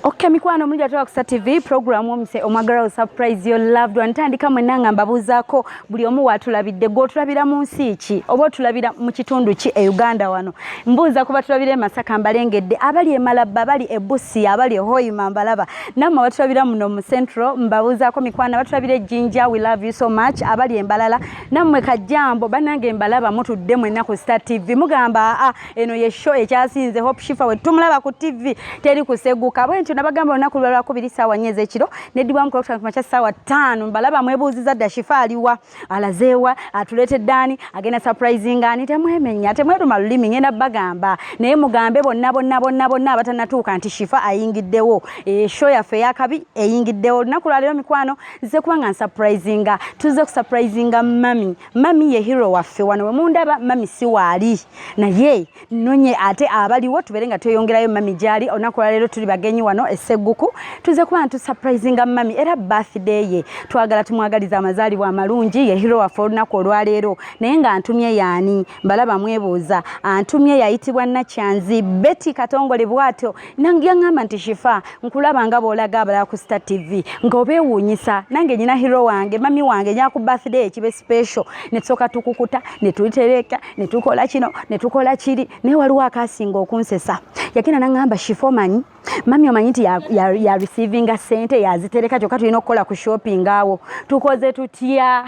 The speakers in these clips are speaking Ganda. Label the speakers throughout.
Speaker 1: Okay, mikwano mulija toka kusa TV program omise omwagala surprise your loved one tandika mwenanga mbabuzaako buli omu watulabidde go tulabira mu nsi ki oba tulabira mu kitundu ki e Uganda wano mbuuza kuba tulabire Masaka mbalengedde abali e Malaba abali e Busia abali e Hoima mbalaba namma watulabira muno mu Central mbabuzaako mikwano batulabire Jinja we love you so much abali e Mbalala nammwe kajambo banange mbalaba mutudde mwenna ku Star TV mugamba eno ye show ekyasinze Hope Shifa we tumulaba ku TV teri kuseguka bwe nabagamba olunaku lwa 2 ssaawa nyeze ekiro nedibwa mu kulota kumacha ssaawa 5 mbalaba mwebuuziza dda Shifa aliwa alazeewa atuleetedde ani agenda surprising ani temwemenya temweruma lulimi ngenda bagamba naye mugambe bonna abatanatuuka nti Shifa ayingiddewo show yaffe yakabi eyingiddewo olunaku lwa leero mikwano nze kubanga surprisinga tuze ku surprisinga mami ye hero waffe wano we mundaba mami si waali naye nonye ate abaliwo tubere nga tweyongerayo mami gyali olunaku lwa leero tuli bagenyi wano esseguku tuze kuba ntu surprising mami era birthday ye twagala tumwagaliza amazaalibwa amalungi ye hero waffe olunaku olwaleero naye nga antumye yaani mbalaba mwebuuza antumye yayitibwa Nakyanzi Betty Katongole bwatyo nange ngamba nti Shifa nkulaba nga boolaga abala ku Star TV ng'obeewuunyisa nange nyina hero wange mami wange nya ku birthday ekibe special ne tusoka tukukuta ne tulitereka ne tukola kino ne tukola kiri naye waliwo akasinga okunsesa yakina nangamba Shifa manyi mami omanyiti ya receiving a sente yazitereka kyokka tulina okukola ku shopping awo tukoze tutya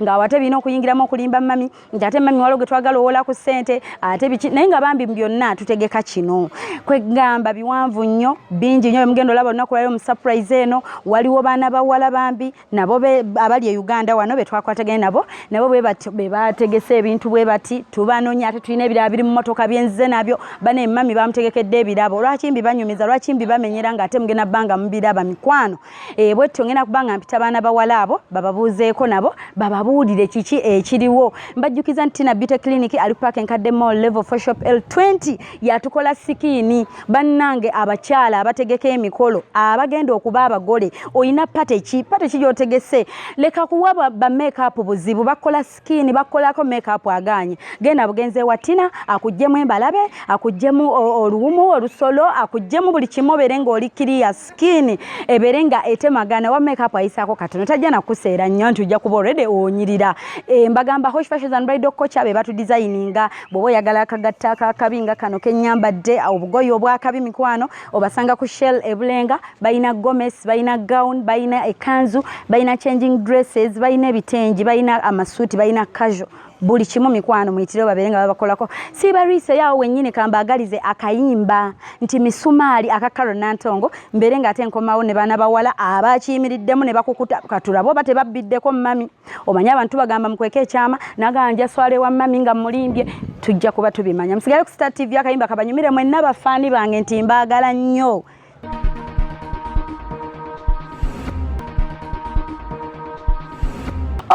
Speaker 1: nga awate bino okuyingiramu okulimba mami ate mami waliwo ge twagala owola ku sente ate biki naye nga bambi byonna tutegeka kino kwegamba biwanvu nnyo bingi nnyo mugendo laba olunaku lwaleero mu surprise eno waliwo baana bawala bambi nabo abali e Uganda wano betwakwataganye nabo bwe bategese ebintu bwe bati tubanonya ate tulina ebirabo biri mu motoka byenze nabyo bane mami bamutegekedde ebirabo lwaki mbibanyumiza lwaki mbibamenyera nga ate mugenda banga mubiraba mikwano bwetyo ngenda kubanga mpita baana bawala abo bababuuzeeko nabo bababuulire kiki ekiriwo mbajjukiza nti na Beauty Clinic ali Park Nkadde Mall level 4 shop L20 yatukola sikini bannange abakyala abategeka emikolo abagenda okuba abagole oyina pate ki gyotegese leka kuwa ba makeup buzibu bakola sikini bakolako makeup aganye genda bugenze watina akujjemu embalabe akujjemu oluwumu olusolo akujjemu buli kimobere ng'oli clear skin eberenga etemagana wa makeup ayisako katono tajja nakuseera nnyo nti ojja kuba already onyirira mbagamba Hosh Fashions and Bridal Coach abe batu designinga bobo yagala akagatta akabinga kano kenyambadde obugoyi obwakabi mikwano obasanga ku Shell ebulenga bayina Gomez bayina gown bayina ekanzu bayina changing dresses bayina ebitengi bayina amasuti bayina casual buli kimu mikwano muyitire baberenga babakolako sibarise yawo wennyine kambagalize akayimba nti misumali akakaro nantongo mberenga ate nkomawo ne bana bawala abakiyimiriddemu ne bakukuta katulabo bate babbiddeko mami omanya abantu bagamba mukweke ekyama naganja swale wa mami nga mulimbye tujja kuba tubimanya musigale ku Star TV akayimba kabanyumire mwenna bafaani bange nti mbagala nnyo.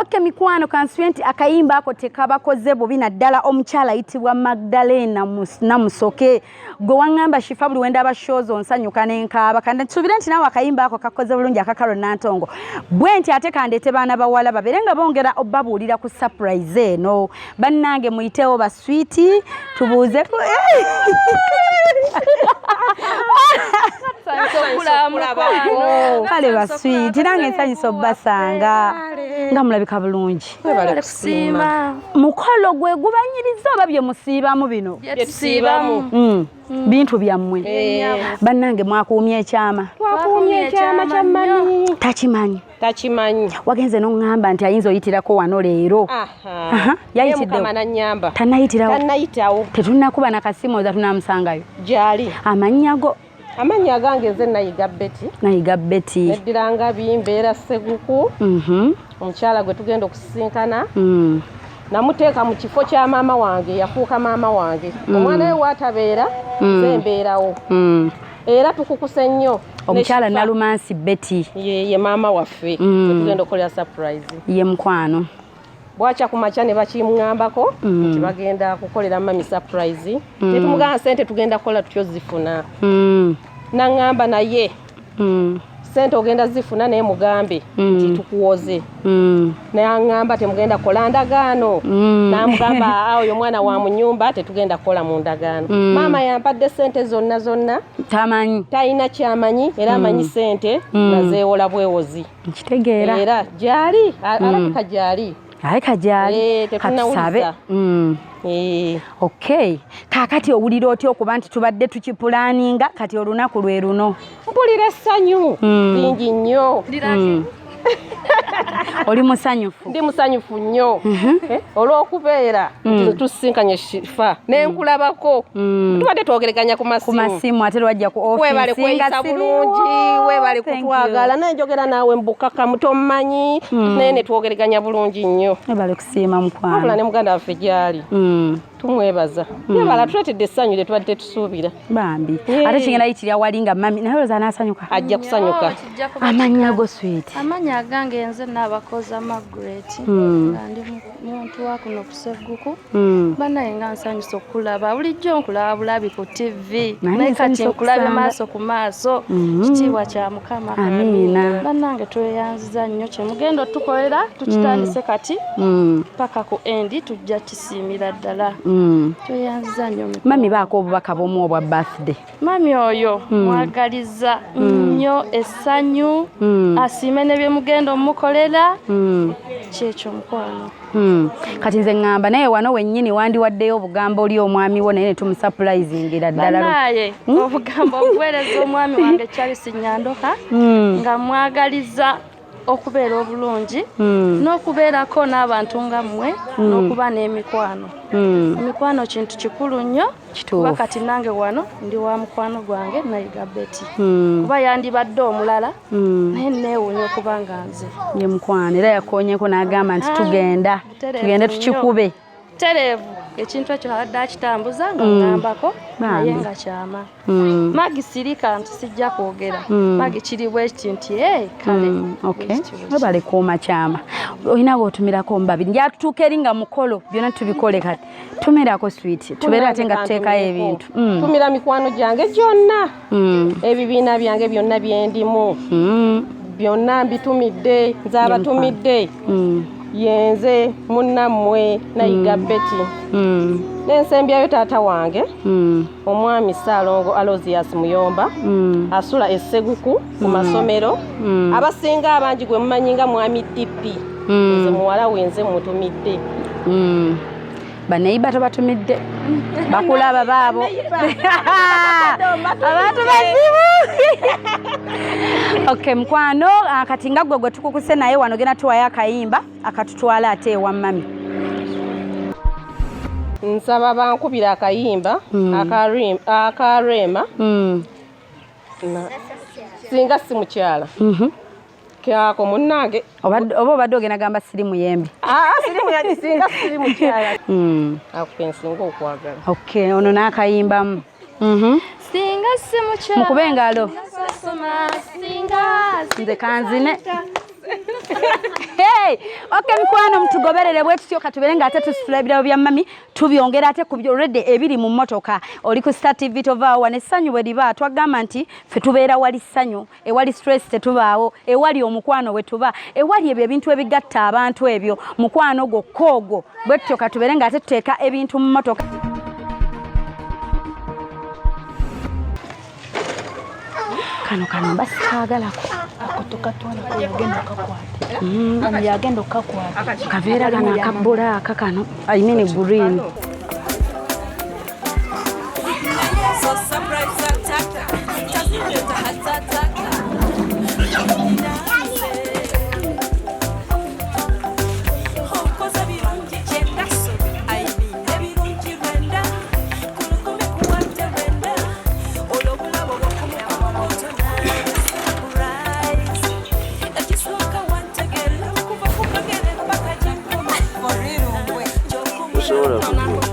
Speaker 1: Okay mikwano kanswenti akayimba ako tekabakoze bubi naddala omukyala ayitibwa Magdalena Namusoke gwe wangamba Shifa buli wenda aba shows onsanyuka n'enkaaba kandi nsubire nti nawe akayimba ako kakoze bulungi akakaro nantongo bwe nti ate kandete baana bawala baberenga bongera obabuulira ku surprise eno bannange muyitewo ba sweetie tubuuze kale ba sweetie nange nsanyusa obbasanga nga mulabika bulungi
Speaker 2: kusiima
Speaker 1: mukolo gwe gubanyiriza oba bye musiibamu bino
Speaker 2: tusiibamu
Speaker 1: bintu byammwe bannange mwakuumye ekyama kyammanyi
Speaker 2: takimanyi
Speaker 1: wagenze n'oŋŋamba nti ayinza oyitirako wano leero
Speaker 2: yayitiddewo
Speaker 1: tannayitawo tetunakuba nakasimoza tunamusangayo
Speaker 2: gyali
Speaker 1: amannya
Speaker 2: gange nze
Speaker 1: nayiga Betty
Speaker 2: neddiranga bimbeera Seguku omukyala gwe tugenda okusisinkana namuteeka mu kifo kya maama wange yafuuka maama wange omwana we watabeera nze mbeerawo era tukukuse nnyo
Speaker 1: omukyala Nalumansi Betty
Speaker 2: ye maama waffe tugenda okukolera surprise
Speaker 1: ye mukwano
Speaker 2: bwacha kumacha ne bakimungambako nti bagenda kukolera mami surprise tetumugamba sente tugenda kukola tutyo zifuna nangamba naye sente ogenda zifuna naye mugambe nti tukuwoze. Naye aŋŋamba temugenda kola ndagaano. Namugamba oyo mwana wa mu nyumba tetugenda kukola mu ndagaano. Maama yampadde sente zonna
Speaker 1: tamanyi
Speaker 2: talina kyamanyi era amanyi sente nazeewola bwewozi.
Speaker 1: Nkitegeera.
Speaker 2: Era gyali alabika gyali.
Speaker 1: Aleka gyali katusabe. Okay. Kakati owulira otya okuba nti tubadde tukipulaninga kati olunaku lwe luno?
Speaker 2: Mpulira essanyu lingi nnyo.
Speaker 1: Oli musanyufu?
Speaker 2: Ndi musanyufu nnyo olw'okubeera tusinkanye Shifa nenkulabako tubadde twogereganya ku masimu
Speaker 1: ate lwajja ku office
Speaker 2: webale kweyisa bulungi webale kutwagala naye njogera naawe mbukaka mutomanyi naye ne twogereganya bulungi nnyo
Speaker 1: webale kusiima mukwano
Speaker 2: wabula ne muganda waffe gyali tumwebaza yebala tuletedde essanyu lye tubadde tusuubira
Speaker 1: bambi ate kigenda yitirya wali nga mami naye olowooza anaasanyuka
Speaker 2: ajja kusanyuka
Speaker 1: amannya go sweet
Speaker 3: amannya agange nze n'abakoza Margaret nga ndi muntu wa kuno ku Sseguku banaye nga nsanyusa okulaba bulijjo nkulaba bulabi ku TV naye kati nkulabye maaso ku maaso kitiibwa kya Mukama
Speaker 1: amiina
Speaker 3: bannange tweyanziza nnyo kye mugenda otukolera tukitandise kati paka ku endi tujja kisiimira ddala tweyanziza nnyo
Speaker 1: mami baako obubaka bw'omu obwa birthday
Speaker 3: mami oyo mwagaliza nnyo essanyu asiime ne bye mugenda omukolera kyekyo mukwano
Speaker 1: kati nze ŋŋamba naye wano wennyini wandiwaddeyo obugambo oli omwami wo naye ne tumusapulayizingira ddala
Speaker 3: naye obugambo obuweereza omwami wange Charles Nyandoka nga mwagaliza okubeera obulungi n'okubeerako n'abantu nga mmwe n'okuba n'emikwano emikwano kintu kikulu nnyo kuba kati nange wano ndi wa mukwano gwange nayiga Betty kuba yandibadde omulala naye neewuunya okuba nga nze
Speaker 1: ye mukwano era yakoonyeko n'agamba nti tugende tukikube
Speaker 3: tereevu ekintu ekyo abadde akitambuza nga ngambako naye nga kyama magi sirika nti sijja kwogera magi kiri bwekiti nti kale webale kuuma kyama olina bw'otumirako mubabiri njatutuuka eri nga mukolo byonna tubikole kati tumirako sweet tubeere ate nga tuteekayo ebintu
Speaker 2: tumira mikwano gyange gyonna ebibiina byange byonna byendimu byonna mbitumidde nze abatumidde yenze munnammwe nayiga Betty n'ensembyayo taata wange omwami Ssaalongo Alozias Muyomba asula e Sseguku ku masomero abasinga abangi gwe mumanyi nga mwami Dippi nze muwala wenze mutumidde
Speaker 1: baneiba tobatumidde bakulaba baabo abantu bazibu okay mukwano kati nga gwe tukukuse naye wano gena tuwayo akayimba akatutwala ate ewa mami
Speaker 2: nsaba bankubira akayimba akarema singa si mukyala kyako munnange
Speaker 1: oba obadde ogenda gamba siri muyembe
Speaker 2: sirimu yagisinga siri mukyala akupensinga okwagala
Speaker 1: okay ono n'akayimbamu
Speaker 3: singa si mukyala
Speaker 1: mukube engalo
Speaker 3: nze
Speaker 1: kanzine Hey, okay mukwano mtugoberere bwe tutyo katubere nga ate tusitula ebirabo bya mami tubyongera ate ku byo already ebiri mu motoka oli ku Star TV tovaawo ne sanyu bwe liba twagamba nti fe tubeera wali sanyu ewali stress tetubaawo ewali omukwano we tuba ewali ebyo ebintu ebigatta abantu ebyo mukwano gokkogo bwe tutyo katubere nga ate tuteeka ebintu mu motoka kano basi kaagalako
Speaker 3: akotokatwala ko yagenda okakwata
Speaker 1: kaveera kano akabbula aka kano I mean green
Speaker 4: Sure.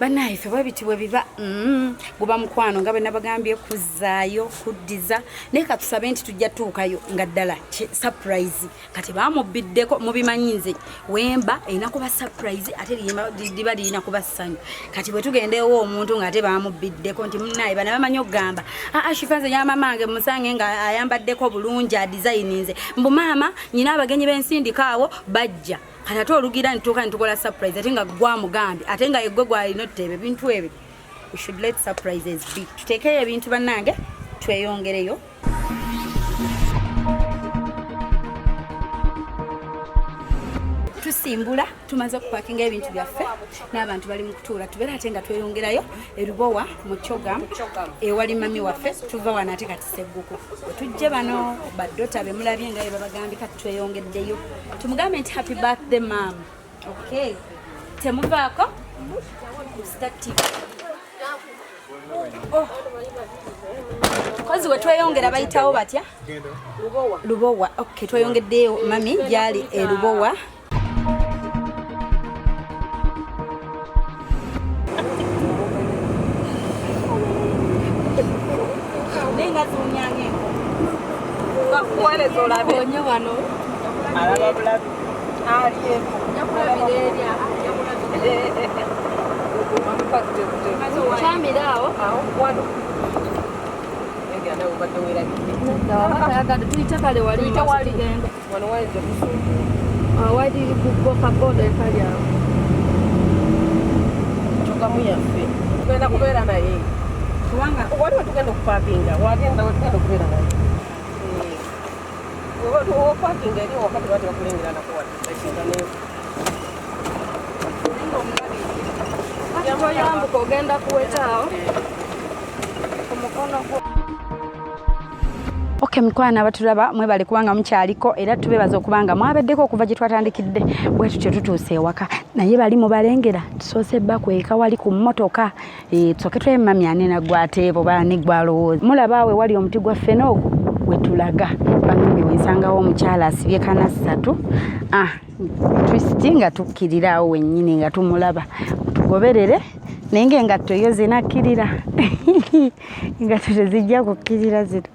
Speaker 1: Banaife bwebiti bwe biba guba mukwano nga bwe nabagambye kuzzaayo kuddiza naye katusabe nti tujja tuukayo nga ddala surprise kati bamubiddeko mubimanyi nze wemba erina kuba surprise ate liba lirina kuba ssanyu kati bwe tugendeewo omuntu ng'ate bamubiddeko nti munnaye bana bamanyi okugamba shifanze nyamamange musange nga ayambaddeko bulungi adizayininze mbu maama nyina abagenyi b'ensindikaawo bajja kati ate olugira nituuka nitukola surprise ate nga gwamugambi ate nga yeggwe gwalina oteeba ebintu ebyo we should let surprises be tuteekeyo ebintu bannange tweyongereyo tusimbula tumaze okupakinga ebintu byaffe n'abantu bali mu kutuula tubeera ate nga tweyongerayo erubowa mu Kyoga ewali mami waffe tuva wano ate kati Sseguku tujje bano baddota be mulabye nga babagambye kati tweyongeddeyo tumugambe nti happy birthday mom okay temuvaako static kozi we tweyongera bayitawo batya lubowa okay tweyongeddeyo mami gyali erubowa Okay mukwana abatulaba mwebale kubanga mukyaliko era tubebaza okubanga mwabeddeko okuva gye twatandikidde bwe tutyo tutuuse ewaka naye bali mubalengera tusoose bakweka wali ku mmotoka tusoke twemamya anena gwateebo baani gwalowooza mulaba awe wali omuti gwa ffenoogo wetulaga bambi wensangawo omukyala asibye kana 3 twisiti nga tukkirira awo wennyini nga tumulaba tugoberere naye ng'engatto yo zinakkirira engatto tezijja kukkirira zino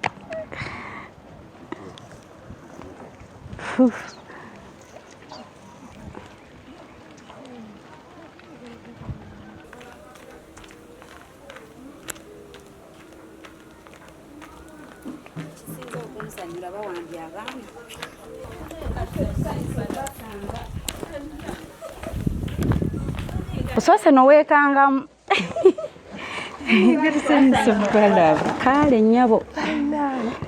Speaker 1: Osoose noweekangamu kale nnyabo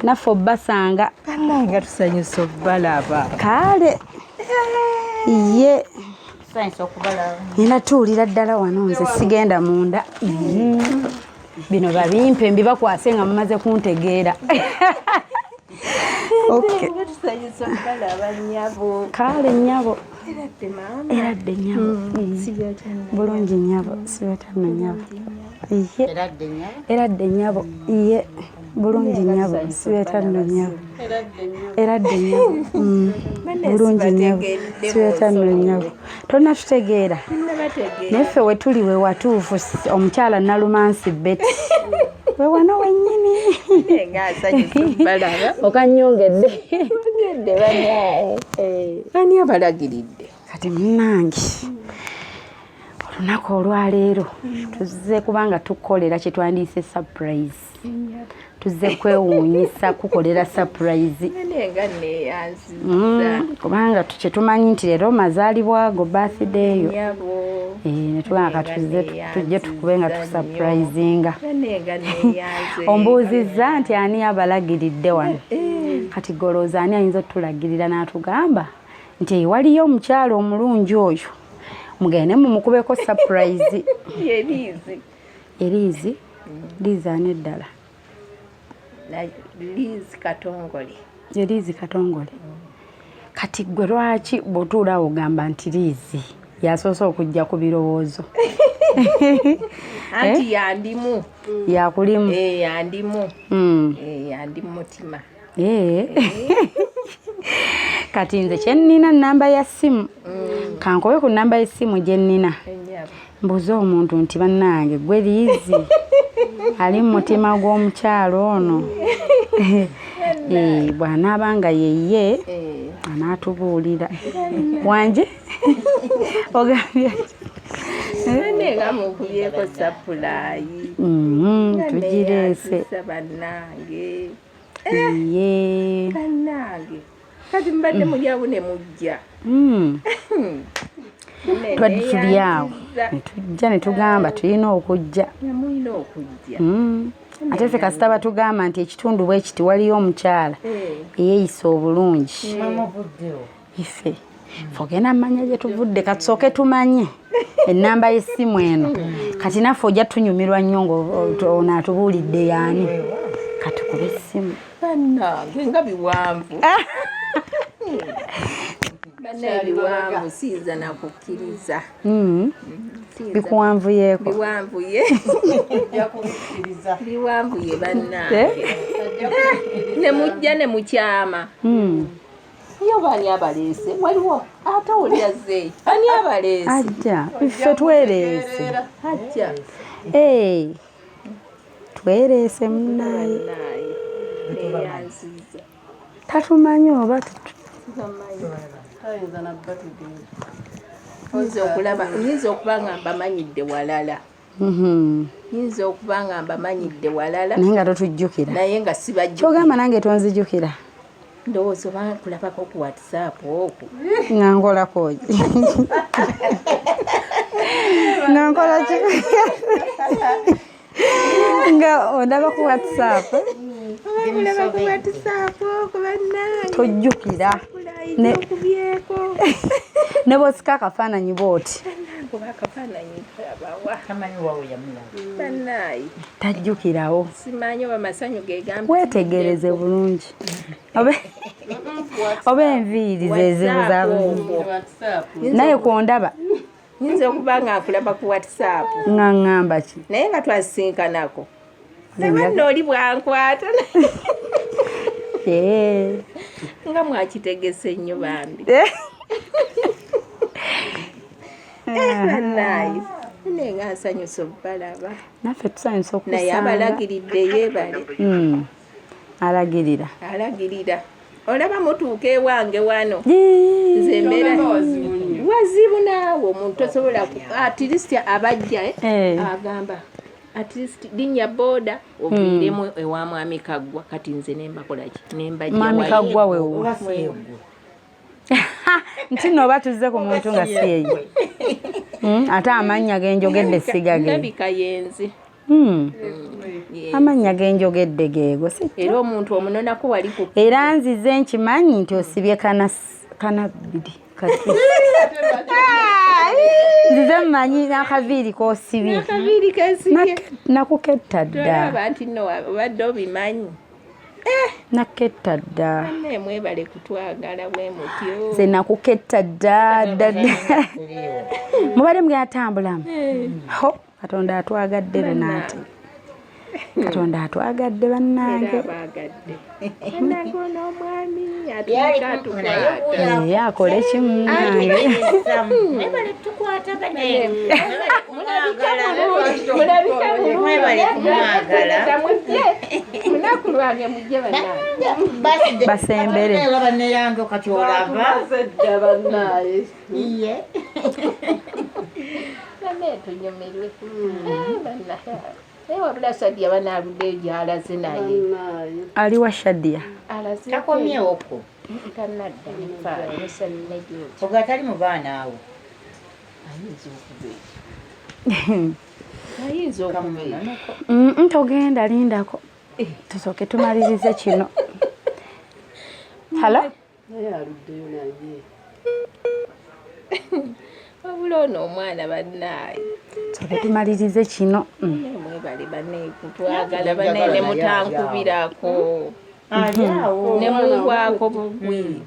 Speaker 1: naffe obbasanga
Speaker 2: nga tusanyusa okubalaba
Speaker 1: kale ye nina tuwulira ddala wano nze sigenda munda bino babimpe mbibakwase nga mumaze kuntegeera kale nnyabo eradde nnyabo bulungi nnyabo sibetanno nnyabo eradde nnyabo ye bulungi nnyabo sibetanno nnyabo eradde nnyabo bulungi nnyabo sibetanno nnyabo tonna tutegeera naffe we tuli we watuufu omukyala Nalumansi Betty we wano wennyini okanyongedde
Speaker 2: ani abalagiridde
Speaker 1: kati munnange olunaku olwaleero tuzze kubanga tukolera kye twandiise surprise tuzze kwewuunyisa kukolera surprise kubanga kye tumanyi nti leero mazaalibwa go birthday yo netugamba tujje tukube nga tusurprisinga ombuuzizza nti ani abalagiridde wano kati golooza ani ayinza otulagirira n'atugamba nti waliyo omukyalo omulungi oyo mugende mumukubeko surprise Elizi ani eddala Elizi Katongole kati gwe lwaki bw'otuula ogamba nti Lizi yasoose okujja ku birowoozo
Speaker 2: anti yandimu
Speaker 1: yakulimu
Speaker 2: yandimu yandimu mutima
Speaker 1: kati nze kye nnina nnamba ya ssimu kankobe ku nnamba y'essimu gye nnina mbuuza omuntu nti bannange gwe liizi ali mu mutima gw'omukyalo ono bw'anaaba nga yeye anaatubuulira wanje ogambye
Speaker 4: nga mukubyeko sapulayi
Speaker 1: tugireese
Speaker 4: bannange
Speaker 1: ye
Speaker 4: bannange kati mbadde mulyawo ne mujja
Speaker 1: twadde tuli awo ne tujja ne tugamba tulina okujja
Speaker 4: mulina okujja
Speaker 1: ate ffe kasita batugamba nti ekitundu bwe kiti waliyo omukyala eyeeyisa obulungi ife fogenda mmanya gye tuvudde katusooke tumanye ennamba y'essimu eno kati naffe ojja tunyumirwa nnyo ng'onaatubuulidde yaani katukube essimu
Speaker 4: bannange nga biwanvu bannaebiwanvu siiza nakukkiriza
Speaker 1: bikuwanvuyeeko
Speaker 4: biwanvuye biwanvuye bannange ne mujja ne mukyama yo bani abaleese waliwo ate olyaze ani abaleese
Speaker 1: ajja ffe twereese
Speaker 4: ajja
Speaker 1: twereese munnaye
Speaker 4: neyanziza
Speaker 1: tatumanyi oba
Speaker 4: yinza okuba nga mbamanyidde walala yinza okuba nga mbamanyidde walala
Speaker 1: naye nga totujjukira
Speaker 4: naye nga sibajja
Speaker 1: kyogamba nange tonzijukira
Speaker 4: ndowooza oba kulabako ku whatsapp okwo
Speaker 1: nga nkolakoki nga nkolaki nga ondaba ku whatsapp
Speaker 4: kulaba ku whatsapp okwo bannange
Speaker 1: tojjukira
Speaker 4: okubyeko
Speaker 1: ne bwosika akafaananyi booti
Speaker 4: kuba akafaananyi abawa bannaayi
Speaker 1: tajjukirawo
Speaker 4: simanyi oba masanyu gegamba
Speaker 1: weetegereze bulungi oba enviiri zezibuza naye kwondaba
Speaker 4: nyinza okuba nga nkulaba ku whatsapp
Speaker 1: nga ŋŋamba ki
Speaker 4: naye nga twasisinkanako nabanna oli bwankwata nga mwakitegese nnyo bambi bannaayi naye nga nsanyusa okubalaba
Speaker 1: naffe tusanyusa
Speaker 4: naye
Speaker 1: okusanga
Speaker 4: abalagiridde yeebale
Speaker 1: alagirira
Speaker 4: olaba mutuuka ewange wano nze mbeera wazibu naawe omuntu tosobola at least abajja agamba at least linnya booda oviiremu ewa mwami Kaggwa kati nze nembakolaki nembajja
Speaker 1: mwami Kaggwa wewo nti nooba tuzze ku muntu nga si eyo ate amannya genjogedde siga ge
Speaker 4: ndabika yenze
Speaker 1: amannya genjogedde geego
Speaker 4: era omuntu omunonako wali ku
Speaker 1: era nzize nkimanyi nti osibye kanabiri kati nzize mmanyi n'akaviiri k'osibye
Speaker 4: akaviiri kesibye
Speaker 1: nakuketta dda
Speaker 4: tolaba nti nno obadde obimanyi
Speaker 1: naketta dda
Speaker 4: naye mwebale kutwagala bwe mutyo
Speaker 1: nze nakuketta dda mubadde mugenda tambulamu ho katonda atwagadde Renate katonda atwagadde bannange akole kimu nange basembere
Speaker 4: wabula Sadia banaaludde gy'alaze naye
Speaker 1: ali wa Shadia
Speaker 4: takomyewoko tanadda ogatali mu baana awo ayinza okubeera
Speaker 1: togenda lindako tusooke tumalirize kino halo
Speaker 4: wabula ono omwana bannaayi
Speaker 1: tusooke tumalirize kino
Speaker 4: mwebale banne kutwagala banne ne mutankubirako ne mungwako bugwi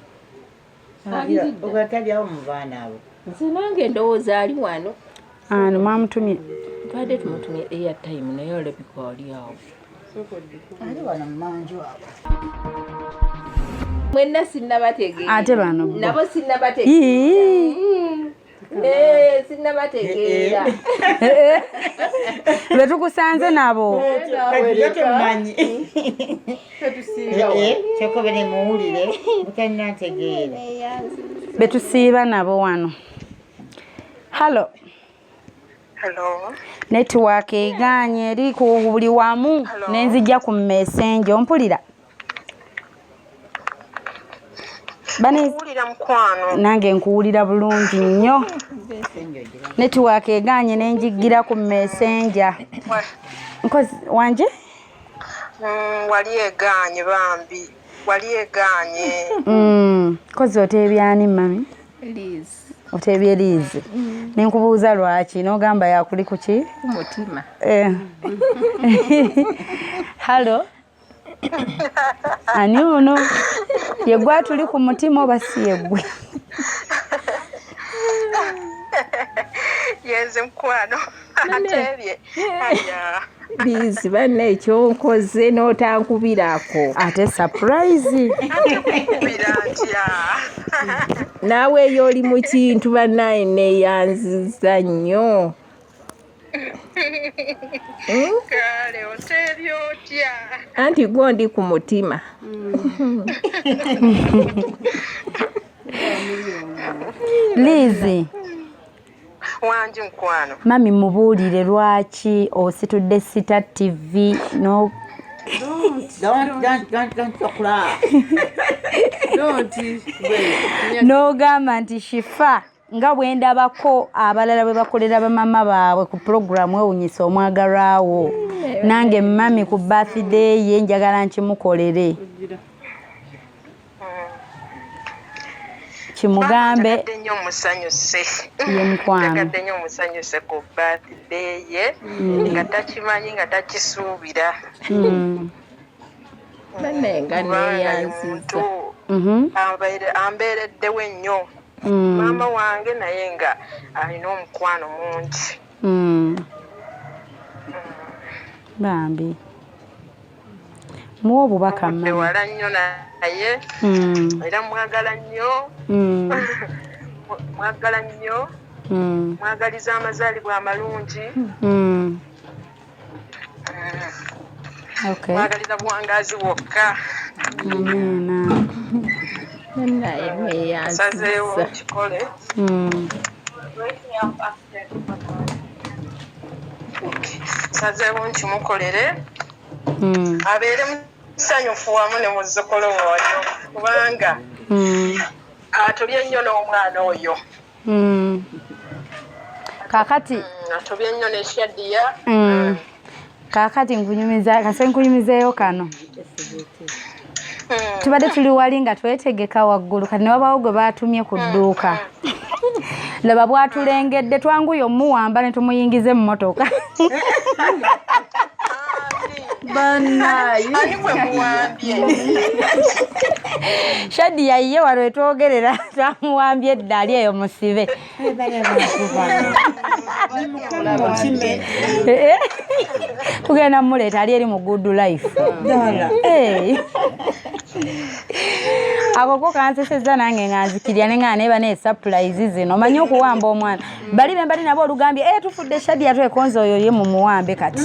Speaker 5: ogatalyawo mu baana abo
Speaker 4: nze nange ndowooza ali wano
Speaker 1: ano mwamutumye
Speaker 4: twadde tumutumye airtime naye olabika ali awo
Speaker 5: ali wano mu manju abo
Speaker 4: mwenna sinnabategeera
Speaker 1: ate bano
Speaker 4: nabo sinnabategeera sinnabategeera.
Speaker 1: Betukusanze nabo.
Speaker 5: Tetumanyi. Kyokobere muwulire mutannategeera.
Speaker 1: Betusiiba nabo wano. Hello.
Speaker 6: Hello.
Speaker 1: Network eganye eri ku buli wamu nenzijja ku message ompulira.
Speaker 6: Nkuwulira mukwano.
Speaker 1: Nange nkuwulira bulungi nnyo. Network eganye nenjigira ku messenger. Nkozi wanje?
Speaker 6: Wali eganye bambi. Wali eganye.
Speaker 1: Kozi otebyani mami?
Speaker 4: Liz.
Speaker 1: Otebye Liz. Nenkubuuza lwaki n'ogamba yakuli ku ki?
Speaker 4: Ku mutima.
Speaker 1: Hello. Ani ono? Yegwa tuli ku mutima oba si yegwe?
Speaker 6: Yenze mukwano. Atebye. Aya.
Speaker 4: Liz banne ekyonkoze n'otankubirako.
Speaker 1: Ate surprise.
Speaker 6: Birantya.
Speaker 4: Naawe eyo oli mu kintu bannaye neeyanziza nnyo.
Speaker 6: Kale otebye otya.
Speaker 4: Anti gwo ndi ku mutima.
Speaker 1: Liz.
Speaker 6: Wanje mukwano.
Speaker 1: Mami mubuulire lwaki ositudde Sita TV no
Speaker 5: Don't cry.
Speaker 1: n'ogamba nti Shifa nga bwe ndabako abalala bwe bakolera bamama baabwe ku programu ewunyisa omwagalwawo nange mami ku birthday ye njagala nkimukolere kimugambe
Speaker 6: nnyo musanyuse.
Speaker 1: Ye mukwano.
Speaker 6: Yagadde nnyo musanyuse ku birthday ye nga takimanyi nga takisuubira.
Speaker 4: Banne nga neeyanziza.
Speaker 6: Ambeereddewo ennyo. Maama wange naye nga alina omukwano mungi.
Speaker 1: Bambi muwa obubaka mami.
Speaker 6: Wala nnyo naye era mwagala nnyo. Mwagala nnyo. Mwagaliza amazaalibwa amalungi.
Speaker 1: Okay.
Speaker 6: Mwagaliza buwangazi bwokka.
Speaker 4: Bannaye neeyanziza.
Speaker 6: Sazeewo kikole. Sazeewo nkimukolere. Abeere musanyufu wamu ne muzzukulu oyo kubanga atobye nnyo n'omwana oyo.
Speaker 1: Kakati
Speaker 6: atobye nnyo ne Shadia.
Speaker 1: Kakati nkunyumizeeyo kano. Tubadde tuli wali nga twetegeka waggulu kati ne wabaawo gwe baatumye ku dduuka. Laba bwatulengedde twanguye omuwamba ne tumuyingize mu mmotoka.
Speaker 4: Bannaye.
Speaker 6: Ani bwe muwambye?
Speaker 1: Shadia ye wano wetwogerera twamuwambye edda ali eyo musibe. Tugenda muleeta ali eri mu good life. Akoko kansesezza nange nganzikirya nenga neba ne surprise zino manyi okuwamba omwana bali bembali nabo olugambye tufudde Shadia twekonze oyo ye mu muwambe kati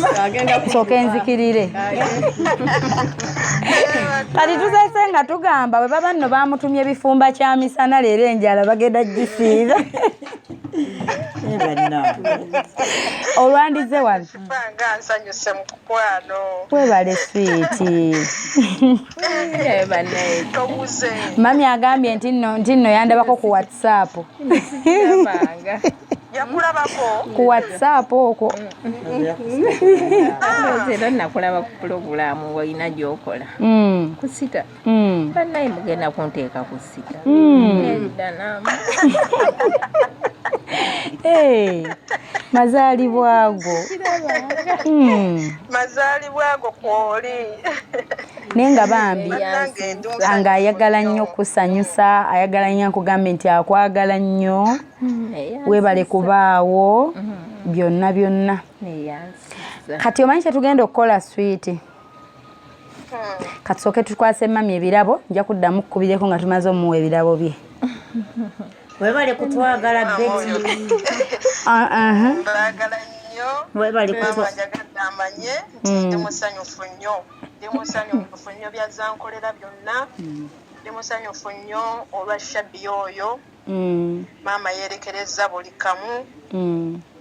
Speaker 1: soke nzikirire kati tuzese nga tugamba bwe baba nno bamutumye ebifumba kya misana leero enjala bagenda gisiira olwandize wano
Speaker 6: Banga nsanyuse mu kukwano.
Speaker 1: webale sweeti
Speaker 4: Bannaye.
Speaker 6: Tobuze.
Speaker 1: mami agambye nti nno yandabako ku WhatsApp
Speaker 4: Banga.
Speaker 6: Yakulabako.
Speaker 1: ku WhatsApp okwo
Speaker 4: Era nakulaba ku pulogulaamu walina gy'okola. Ku Sita. Bannaye mugenda kunteeka ku Sita. Edda namu.
Speaker 1: mazaalibwa ago
Speaker 6: Mazaalibwa ago kwoli.
Speaker 1: naye nga bambi nga ayagala nnyo kusanyusa ayagala nnyo akugambe nti akwagala nnyo webale kubaawo byonna byonna kati omanyi kyetugenda okukola swiiti katusooke tukwase mami ebirabo nja kuddamu kukubireko nga tumaze omuwa ebirabo bye
Speaker 5: Webale kutwagala Betty.
Speaker 6: Mbagala nnyo.
Speaker 5: Webale kutwagala.
Speaker 6: Njagadde amanye ndi musanyufu nnyo. Ndi musanyufu nnyo byazankolera byonna. Ndi musanyufu nnyo olwa Shaddy oyo. Maama yerekereza buli kamu.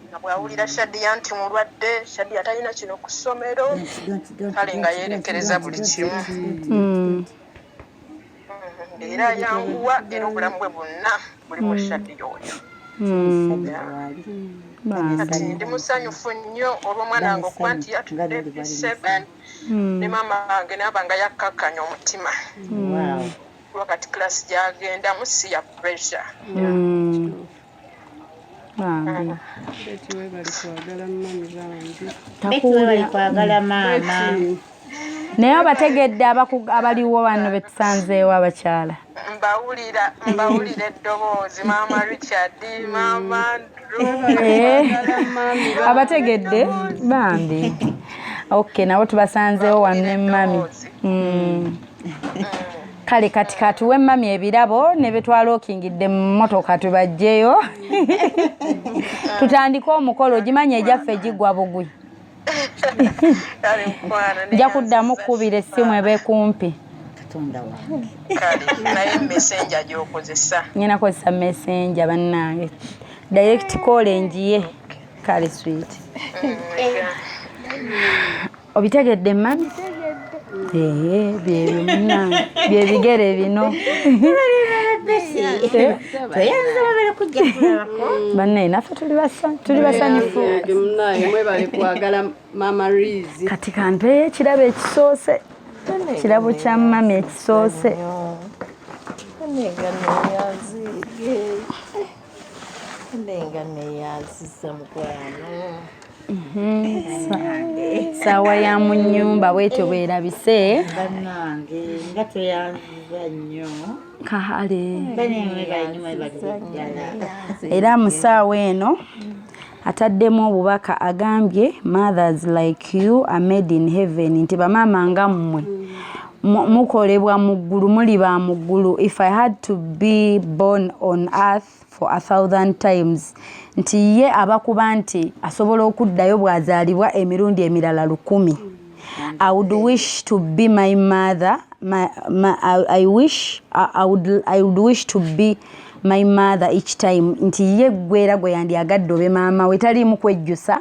Speaker 6: Nga bw'awulira Shaddy nti mulwadde, Shaddy atalina kino ku ssomero. Kale nga yerekereza buli kimu. Era yanguwa era obulamu bwe bwonna buli mu Shaddy oyo. Kati ndi musanyufu nnyo olw'omwana wange okuba nti yatudde P7 ne maama wange naaba nga yakkakkanya omutima. Wakati class gyagenda musi ya pressure.
Speaker 5: Betty webale kwagala maama.
Speaker 1: Naye bategedde abaliwo wano betusanzeewo abakyala.
Speaker 6: Mbawulira eddoboozi maama Richard, maama
Speaker 1: abategedde bambi. Okay, nabo tubasanzeewo wano ne mami. Kale kati katuwe mami ebirabo ne betwala okingidde mu mmotoka tubajjeyo. Tutandika omukolo gimanye ejjaffe gigwa bugwi. Nja kuddamu kkubira essimu ebe kumpi.
Speaker 6: naye messenger gy'okozesa.
Speaker 1: Nyina kozesa messenger bannange. Direct call enjiye. Kale sweet. Obitegedde mami? Byebyo munnange. Byebigere bino. Banne naffe tuli basanyufu.
Speaker 2: Mwebale kwagala Mama Rizi.
Speaker 1: Kati kampe ekirabo ekisoose. Kirabo kya mama ekisoose. Sawa ya mu nnyumba bwetyo bwerabise.
Speaker 5: Bannange nga tweyanziza nnyo.
Speaker 1: Kahale.
Speaker 5: Era
Speaker 1: Era mu ssaawa eno ataddemu obubaka agambye mothers like you are made in heaven, nti bamaama nga mmwe mukolebwa mu ggulu, muli ba mu ggulu. If I had to be born on earth for 1,000 times, nti ye abakuba nti asobola okuddayo bw'azaalibwa emirundi emirala 1,000. I would wish to be my mother. I would wish to be my mother each time. Nti ye gwera gwe yandiyagadde obe maama we taliimu kwejjusa.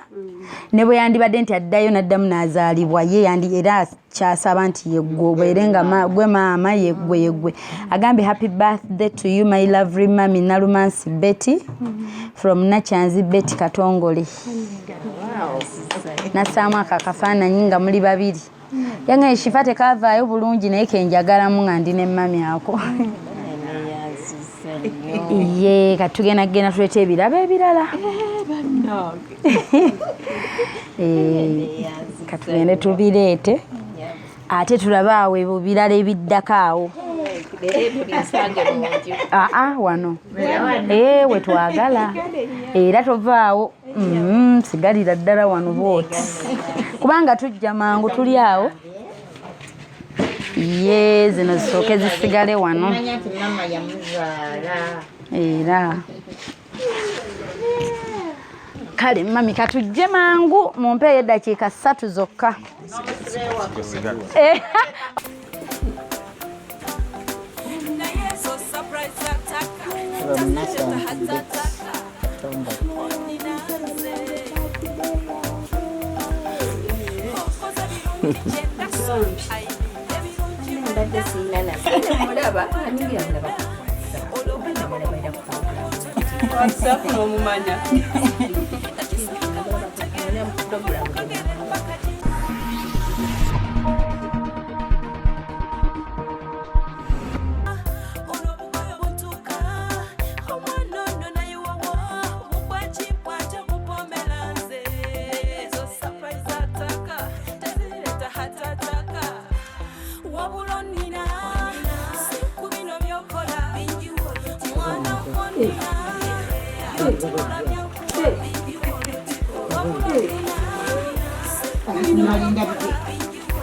Speaker 1: Ne bwe yandibadde nti addayo n'addamu n'azaalibwa ye yandi era kyasaba nti yeggwe obeere nga gwe maama yeggwe. Agambye happy birthday to you my lovely mami Nalumansi Betty from Nakyanzi Betty Katongole. Nassaamu akafaananyi nga muli babiri. Yange ekifa tekavaayo bulungi naye kenjagalamu nga ndi ne mami ako. Ye katugenda tuleeta ebirabo ebirala. Katugende tubireete ate tulabaawo ebyo birala ebiddako awo. Wano we twagala era tovaawo. Sigalira ddala wano booti kubanga tujja mangu tuli awo. Ye zino zisooke zisigale wano era kale mami katujje mangu mumpeeyo eddakiika 3 zokka.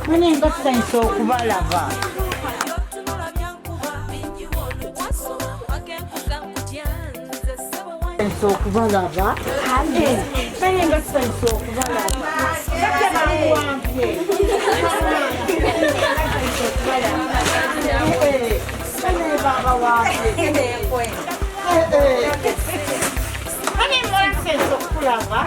Speaker 5: Mane nga tusanyusa okubalaba. Tusanyusa okubalaba. Naye nga tusanyusa okubalaba. Ate bamuwambye. Naye baba wambye. Naye mwansanyusa okulaba.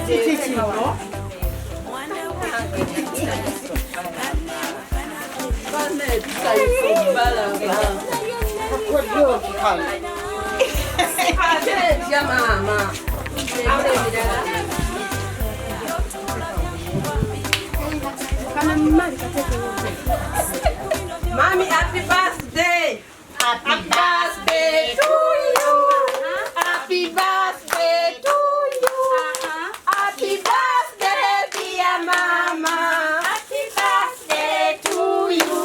Speaker 5: Kiki kino?
Speaker 2: Mommy, happy birthday! Happy birthday to you! Happy birthday to you! Happy birthday, dear mama! Happy birthday to you!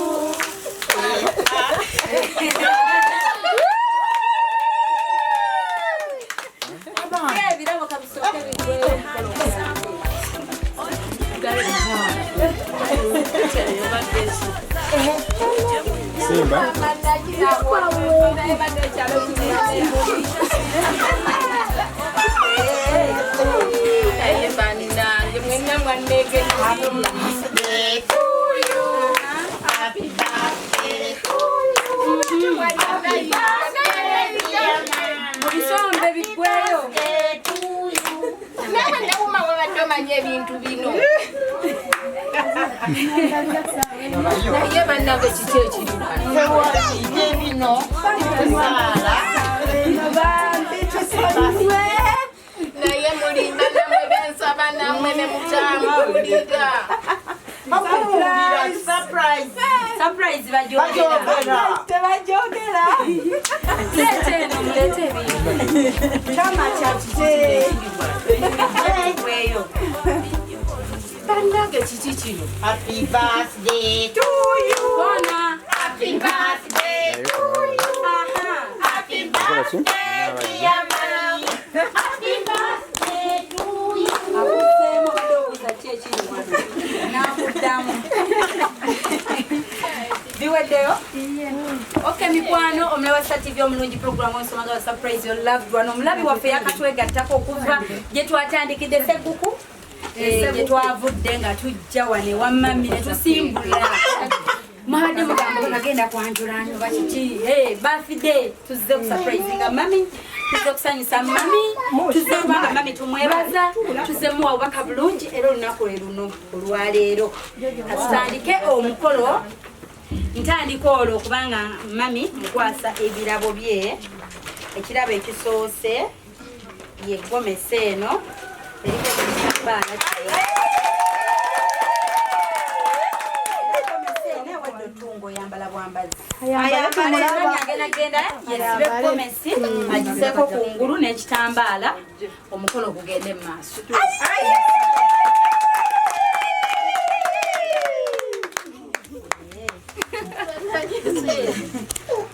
Speaker 7: Simba.
Speaker 4: ebintu bino naye bannange kiki ekiri
Speaker 5: bino saala
Speaker 4: naye mulimba namwe bensaba namwe ne mutambulira
Speaker 1: surprise bajogera tebajogera lete eno mulete ebintu kama kyakiteweyo
Speaker 4: bannange kiki kino
Speaker 5: happy birthday to you
Speaker 1: bona
Speaker 4: happy birthday to you happy birthday dear mom happy birthday to you
Speaker 1: akusemo badobuza kyekiri wano nakudamu biweddeyo okay mikwano omulabasa TV omulungi program onsomaga wa surprise your loved one omulabi waffe yakatwegattako okuva gye twatandikidde Seguku gye twavudde nga tujja wane wamami ne tusimbula mwabadde mugamba nagenda kwanjulano bakiki birthday tuzze ku surprise nga mami tuzze kusanyusa mami tuzze kubanga mami tumwebaza tuzze muwa obubaka bulungi era olunaku lwe luno olwaleero katutandike omukolo ntandika olwo kubanga mami mukwasa ebirabo bye ekirabo ekisoose yeggomesa eno eriko ekitambaala tungo yambala bwambazi ayambalagenda yesibe gomesi agiseeko kungulu n'ekitambaala omukolo gugende mu maaso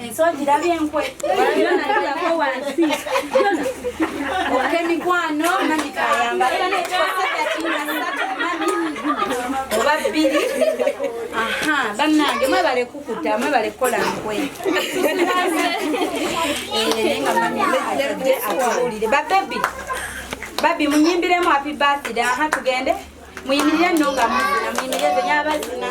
Speaker 1: ensonjirabye enkwe olabiranairako wansi oke mikwano mami kayambala era nekikoseyakinasatu oba bbiri bannange mwebale kukuta mwebale kukola nkwe nga mami atuwulire babebi babi munyimbiremu happy birthday tugende muyimirire nno nga muzina muyimirire zenyabazina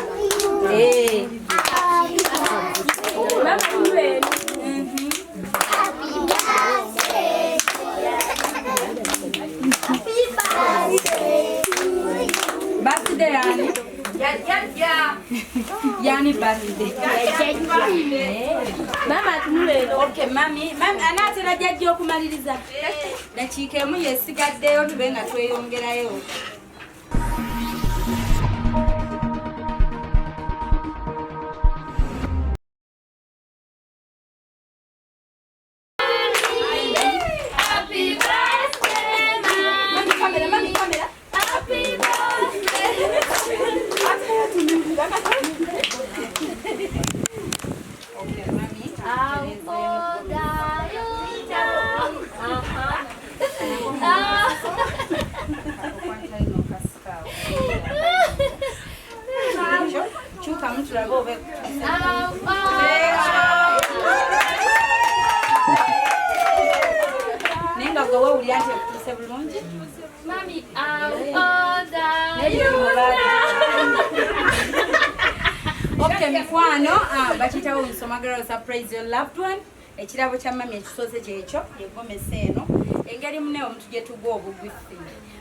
Speaker 1: birthday yani yani birthday mama tumulero okay mami anatera jajja okumaliriza dakiika emu yesigaddeyo tube nga tweyongerayo bulungi.
Speaker 3: Mami, I'm older.
Speaker 1: Okay, mikwano, bakitawo Nsomagala surprise your loved one. Ekirabo kya mami ekisoose kyekyo yegomesa eno. Engeri muneewo omuntu gye tugwa obugwifi.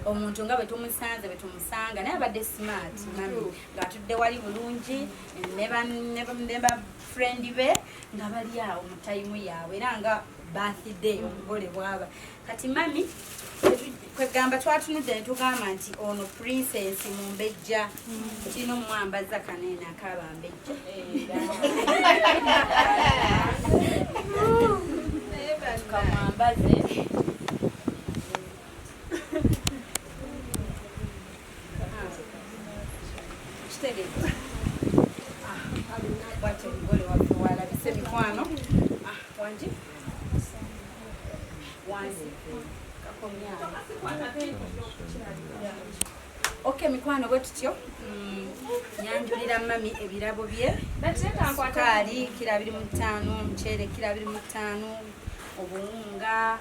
Speaker 1: Omuntu nga bwe tumusanze bwe tumusanga naye abadde smart mami ng'atudde wali bulungi neba friend be nga bali awo mu time yaabwe era nga birthday omugole bwaba. Kati mami kwegamba twatunudde ne tugamba nti ono princess Mumbejja kino mwambaza kanene akaba Mbejja. Tukamwambaze Wacha mgole wake wala bisemi kwano. Wanji. Wanzi. Okay mikwano gwetutyo. Nyanjulira mami ebirabo bye. Sukali kila 25, mchele kila 25, obuunga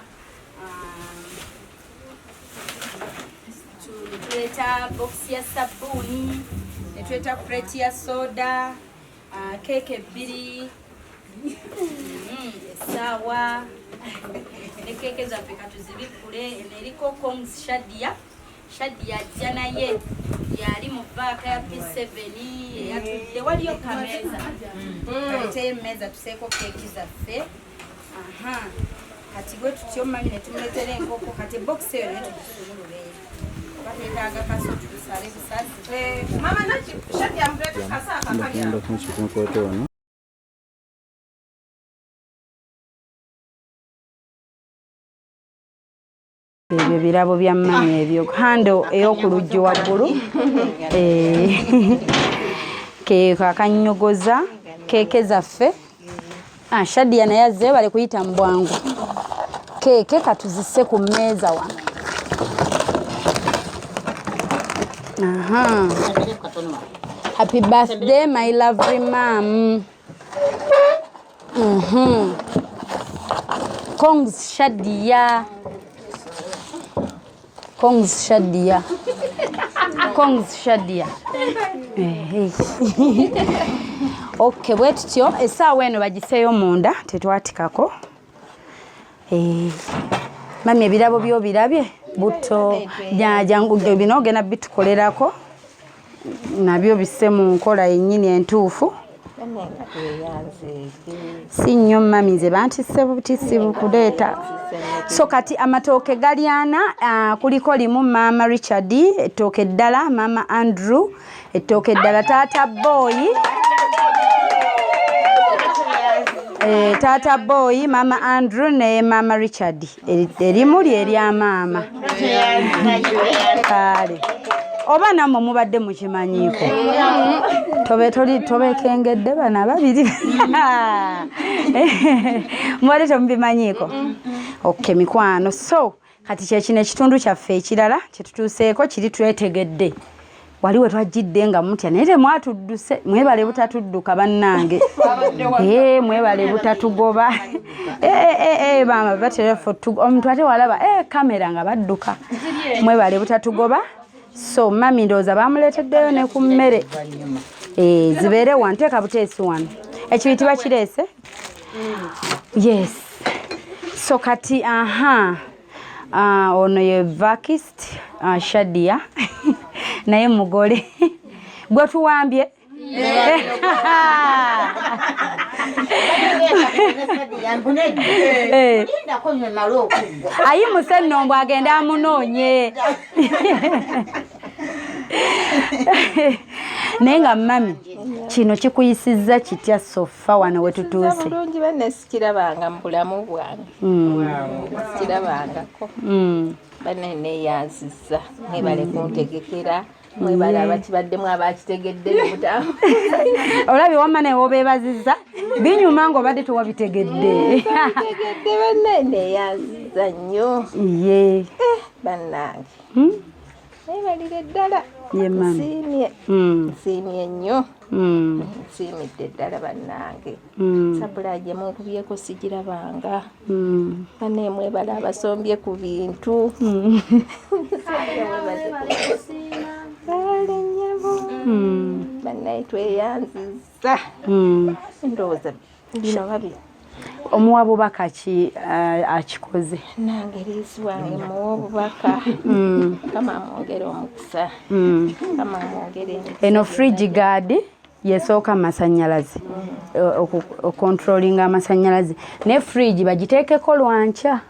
Speaker 1: tuleta box ya sabuni, tuleta crate ya soda, keke 2, sawa, ne keke za peka tuzibikule, neriko Kongs Shadia jana ye yali mu baka ya P7 yatudde waliyo kameza. Kalete meza tuseko keke zaffe. Kati gwe tutyo mami ne tumuletera enkoko kati box eyo ne tusulule. Batekaga kaso tusale busasi. Mama nachi Shadia mbrete kasa akakanya.
Speaker 7: Ndo kunchukua koto wano.
Speaker 1: Ebyo birabo bya mami ebyo hando eyokulujja waggulu ke kakanyogoza keke zaffe. Shadia naye azze bali kuyita mbwangu keke katuzisse ku mmeeza wano. Happy birthday my lovely mom. Kongs Shadia. Okay, bwetutyo essaawa eno bagiseeyo munda tetwatikako. Mami ebirabo byo birabye buto jangu bino ogenda bitukolerako nabyo bisse mu nkola yennyini entuufu. Si nnyo mami nze bantisse butisi bukuleeta. So kati amatooke gali ana kuliko limu mama Richard, ettooke eddala mama Andrew, ettooke eddala Tata Boy, mama Andrew ne mama Richard. Erimu lyerya mama. Kale. Oba namwe mubadde mukimanyiiko. Tobekengedde bana babiri. Mwali tomubimanyiiko. Okay mikwano. So kati kyekino ekitundu kyaffe ekirala kyetutuuseeko kiri twetegedde. Waliwe twajjidde nga mutya naye temwatudduse. Mwebale butatudduka bannange. Mwebale butatugoba. Mama batera omuntu ate walaba kamera nga badduka. Mwebale butatugoba. So mami ndooza bamuleeteddeyo ne ku mmere. Zibeere wanteeka buteesi wano. Ekiyitibwa kireese? Yes. So kati ono ye vakist Shadia naye mugole gwe tuwambye. Ayimuse nnombo agenda amunoonye. Naye nga mami kino kikuyisizza kitya sofa wano we tutuuse?
Speaker 4: Bulungi bane sikirabanga mu bulamu bwange. Sikirabangako. Bane neeyanzizza nebale kuntegekera. Mwebale abakibaddemu abakitegedde mutamu.
Speaker 1: Olabye wamma ne wobeebazizza binyuma ng'obadde tewabitegedde.
Speaker 4: Tegedde bane neeyanzizza nnyo.
Speaker 1: Ye.
Speaker 4: Bannange. Neebalire ddala.
Speaker 1: Ye mami.
Speaker 4: Nsiimye nnyo. Nsiimidde ddala bannange. Sapula gye munkubyeko sigirabanga. Banne mwebala abasombye ku bintu. Bale nnyabo. Bannaye tweyanziza. Ndowooza bino babi.
Speaker 1: Omuwa bubaka ki akikoze?
Speaker 4: Nange liisi wange muwa obubaka. Kama mwongere omukisa. Kama mwongere emikisa. Eno
Speaker 1: fridge guard yesooka amasannyalaze. Okontrolinga amasannyalaze. Ne fridge bagiteekeko lwanca.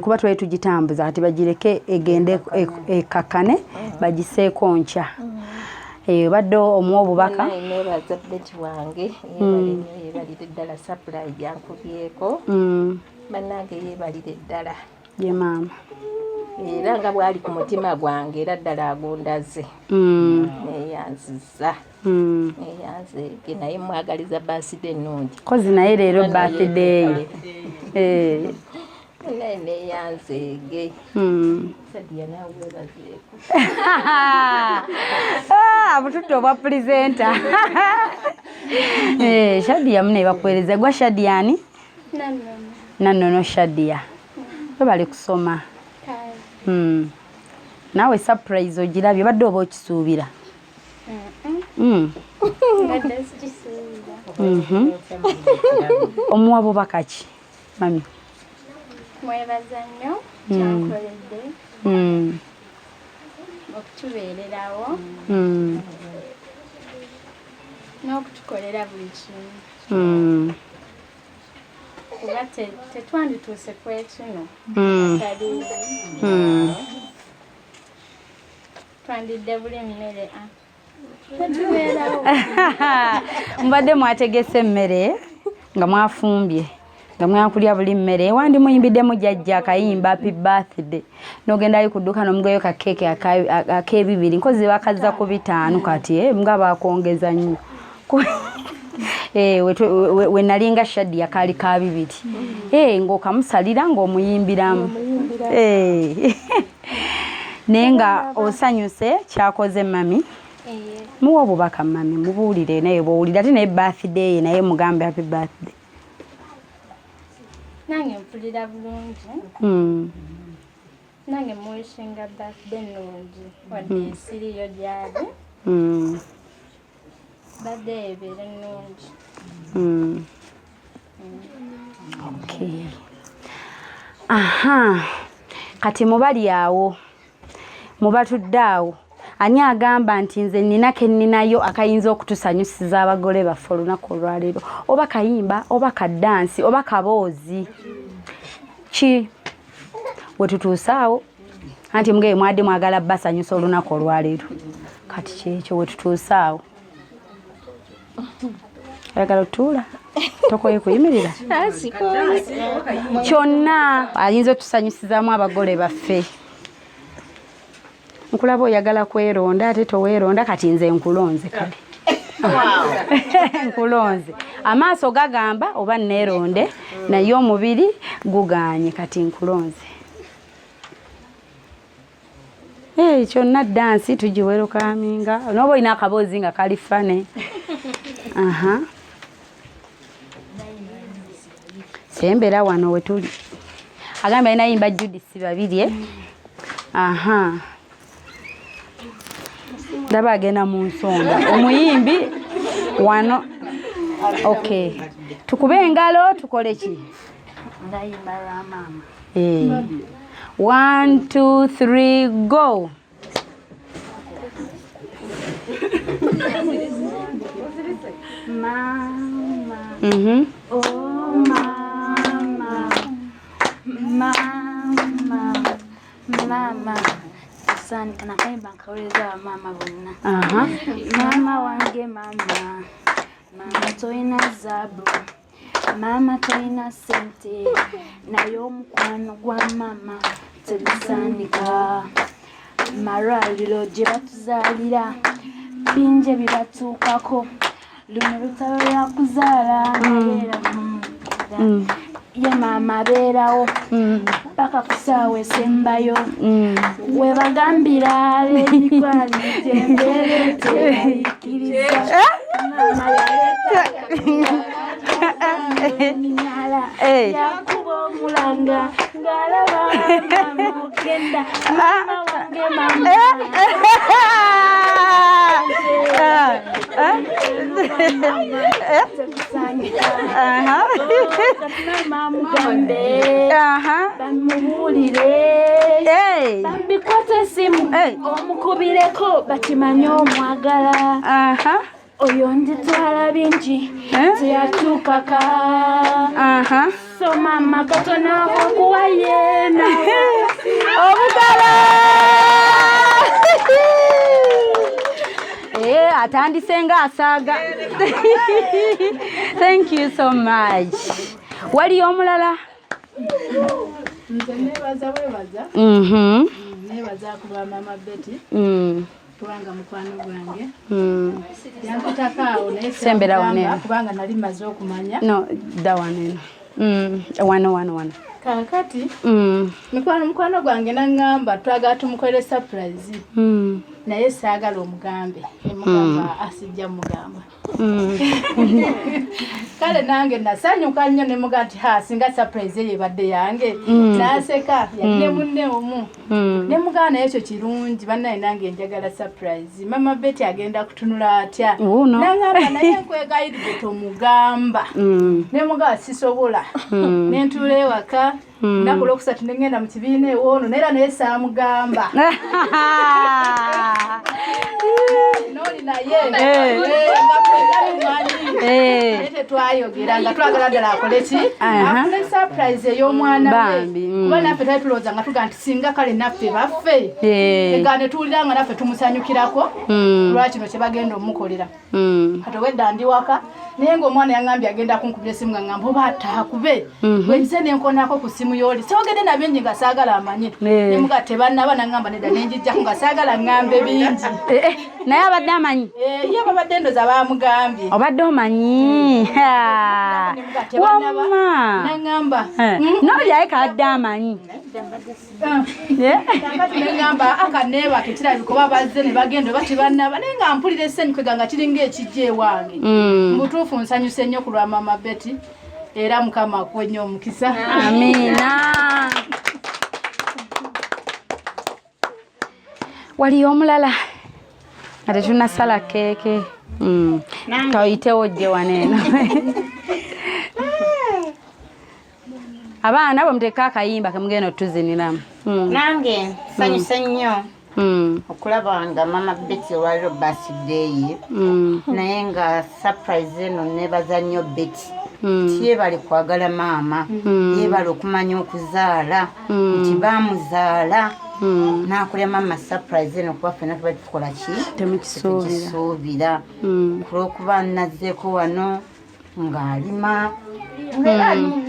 Speaker 1: Kuba twali tugitambuza ati bagireke egende ekakane bagiseeko nca. Badde omuwa obubaka.
Speaker 4: Neebaza bbeti wange yeebalire ddala supply gyankubyeko. Bannange yeebalire ddala.
Speaker 1: Ye maama.
Speaker 4: Era nga bwali ku mutima gwange era ddala agundaze. Neeyanziza. Neeyanzeege naye mwagaliza birthday ennungi.
Speaker 1: Kozi naye leero birthday.
Speaker 4: Naye neeyanzeege. Sadia naawe weebazeeko.
Speaker 1: Abutudde obwa pulezenta. Shadia mune bakuweereza. Gwa Shadia ani? Nannono Shadia. Bali kusoma. Naawe surprise ogirabye badde oba okisuubira? Omuwa bubaka ki mami?
Speaker 3: Mwebaza nnyo kyankoledde okutubeererawo n'okutukolera buli kintu kuba tetwandituuse kwekino twandidde buli mmere tetubeerawo.
Speaker 1: Mbadde mwategese emmere nga mwafumbye nga mwakulya buli mmere wandi muyimbiddemu jjajja akayimba happy birthday n'ogendayo ku dduuka n'omugayo kakeeke ak'ebibiri nkozi bakazza ku 5 kati nga baakongeza nnyo we nalinga Shadia kaali ka 2 ng'okamusalira ng'omuyimbiramu naye nga osanyuse kyakoze mami. Muwa obubaka mami mubuulire naye bw'owulira ate naye birthday naye mugambe happy birthday.
Speaker 3: Nange mpulira bulungi. Nange mwishinga birthday nnungi wadde siriyo gyali. Birthday ebeere nnungi.
Speaker 1: Okay. Kati mubali awo mubatudde awo ani agamba nti nze nnina kenninayo akayinza okutusanyusiza abagole baffe olunaku olwaleero oba kayimba oba kaddansi oba kaboozi ki wetutuuse awo anti mugaye mwadde mwagala basanyusa olunaku olwaleero kati kyekyo wetutuuse awo ayagala otuula tokoye kuyimirira kyonna ayinza otusanyusizaamu abagole baffe. Nkulaba oyagala kweronda ate toweeronda kati nze nkulonze kale. Nkulonze amaaso gagamba oba neeronde naye omubiri guganye kati nkulonze. Kyonna dansi tugiwerukaminga noba olina akaboozi nga kali fane. Sembera wano wetuli agamba alina yimba Judith babiri. Ndaba agenda mu nsonga omuyimbi wano. Okay, tukube engalo tukole ki?
Speaker 3: Ndayimba lwa maama.
Speaker 1: 1 2 3 go.
Speaker 3: Mama.
Speaker 1: Oh
Speaker 3: mama. Mama. Sani kana kaimba nkaweza mama bonna. Mama wange mama. Mama toina zabu. Mama toina sente. Naye omukwano gwa mama tegusanika. Maraliro gye batuzaalira binje bibatuukako luno lutalo lwakuzaala nayeera
Speaker 7: ye maama abeerawo paka ku ssaawa esembayo we bagambira ab'emikwalire embeera teyayikiriza maama yaleeta yakuba omulanga ng'alaba maama ogenda maama wange maama bamubuulire bambikwata essimu omukubireko bakimanye omwagala oyo nditwala bingi teyatuukaka so maama katono okuwa yeena
Speaker 1: obugala atandise nga asaaga. Thank you so much. Waliyo omulala?
Speaker 8: Nze nebaza bwebaza. Nebaza kuba Mama Betty. Kubanga mukwano gwange. Yankutakawo naye
Speaker 1: sembera wanene.
Speaker 8: Kubanga nali maze okumanya.
Speaker 1: No, da wanene. Wano.
Speaker 8: Kakati mukwano gwange nangamba twagala tumukolere surprise. Naye saagala omugambe emugamba asijja mugamba. Kale nange nasanyuka nnyo ne muga nti singa surprise ye badde yange naseka yadde munne omu ne mugana ekyo kirungi bannaye nange njagala surprise. Mama Betty agenda kutunula atya nangamba naye nkwegayiride tomugamba ne muga sisobola nentuula ewaka nakula okusatu nengenda mu kibiina ewoono naera naye saamugamba noli naye ete twayogera nga twagala ddala akole ki afune surprise ey'omwana we kuba naffe twali tulowooza nga tuga nti singa kale naffe baffe ega ne tuwulira nga naffe tumusanyukirako lwakino kye bagenda omukolera kati owedda ndi waka naye ng'omwana yaŋŋambye agenda kunkubira essimu nga ŋŋamba oba ataakube bwenise nenkonako ku ssimu y'oli sogedde na bingi nga saagala amanye ne muga tebannaba naŋŋamba nedda nenjijjako nga saagala ŋŋambe bingi
Speaker 1: naye abadde amanyi
Speaker 8: ye babadde ndoza baamugambye
Speaker 1: obadde omanyi wamma
Speaker 8: naŋŋamba
Speaker 1: noli aye kadde amanyi
Speaker 8: kakati neŋŋamba akaneebake kirabika oba bazze ne bagenda oba tebannaba naye nga mpulira essanyu kwega nga kiringa ekijja ewange mubutuufu nsanyuse nnyo ku lwa Mama Betty era Mukama akuwe nnyo omukisa.
Speaker 1: Amiina. Waliyo omulala ate tunasala keeke kayitewo ojje waneeno abaana bwe muteeka akayimba kemugenda otuziniramu.
Speaker 5: Nange nsanyuse nnyo okulaba nga Mama Betty olwaliro birthday ye naye nga surprise eno nebaza nnyo Betty tiyebale kwagala maama yebale okumanya okuzaala nti baamuzaala nakulya mama surprise eno kuba ffena tuba tukola ki temukisuubira kulwokuba nazzeeko wano ng'alima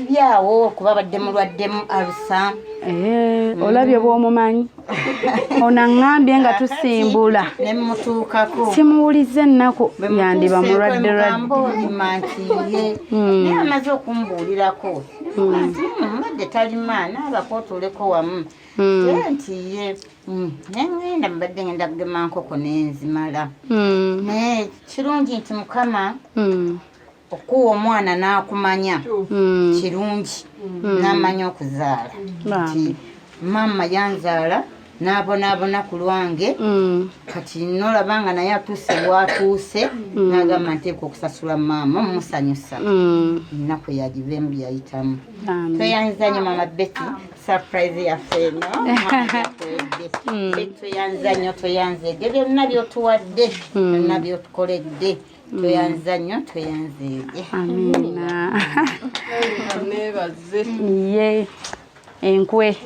Speaker 5: byawo kuba badde mulwaddemu alusa
Speaker 1: olabye bw'omumanyi onaŋŋambye nga tusimbula
Speaker 5: nemutuukako
Speaker 1: simuwulize ennaku yandiba mulwadde
Speaker 5: lwaddemantiye naye amaze okumbuulirako mbadde talima naabako otuleko wamu ntiye nengenda mbadde ngenda kugema nkoko nenzimala naye kirungi nti Mukama okuwa omwana n'akumanya kirungi n'amanya okuzaala nti mama yanzaala n'abonaabona ku lwange kati nolabanga naye atuuse bwatuuse n'agamba nteeka okusasula maama omusanyusa ennaku yagiba embi yayitamu tweyanziza nnyo Mama Betty surprise yaffe eno tweyanziza nnyo tweyanzeege byonna byotuwadde byonna byotukoledde tweyanziza nnyo tweyanzeege.
Speaker 1: Amiina.
Speaker 2: Nebaze
Speaker 1: ye enkwe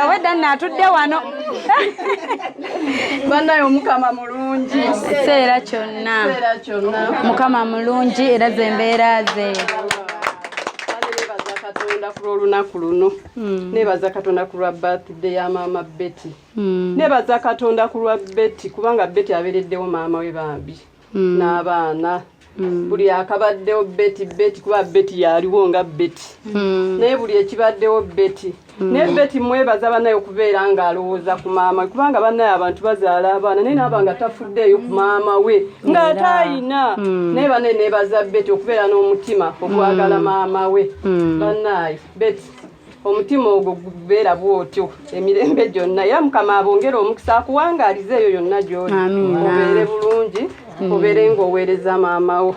Speaker 1: obwedda naatudde wano
Speaker 2: bannayo Mukama mulungi
Speaker 1: ekiseera kyonna Mukama mulungi era zembeera ze.
Speaker 2: Nebaza Katonda ku lw'olunaku luno nebaza Katonda ku lwa birthday ya Mama Betty nebaza Katonda ku lwa Betty kubanga Betty abeereddewo maama we bambi n'abaana
Speaker 9: buli akabaddewo beti kuba beti yaliwo nga beti naye buli ekibaddewo beti naye beti mwebaza banaye okubeera nga alowooza ku maama kubanga banaye abantu bazaala abaana naye naaba nga tafuddeeyo ku maama we ng'ate ayina naye banaye neebaza beti okubeera n'omutima ogwagala maama we banaye beti omutima ogwo gubeera bwotyo emirembe gyonna era mukama abongera omukisa akuwangaaliza eyo yonna gy'oli obeere bulungi obeere ng'oweereza maama wo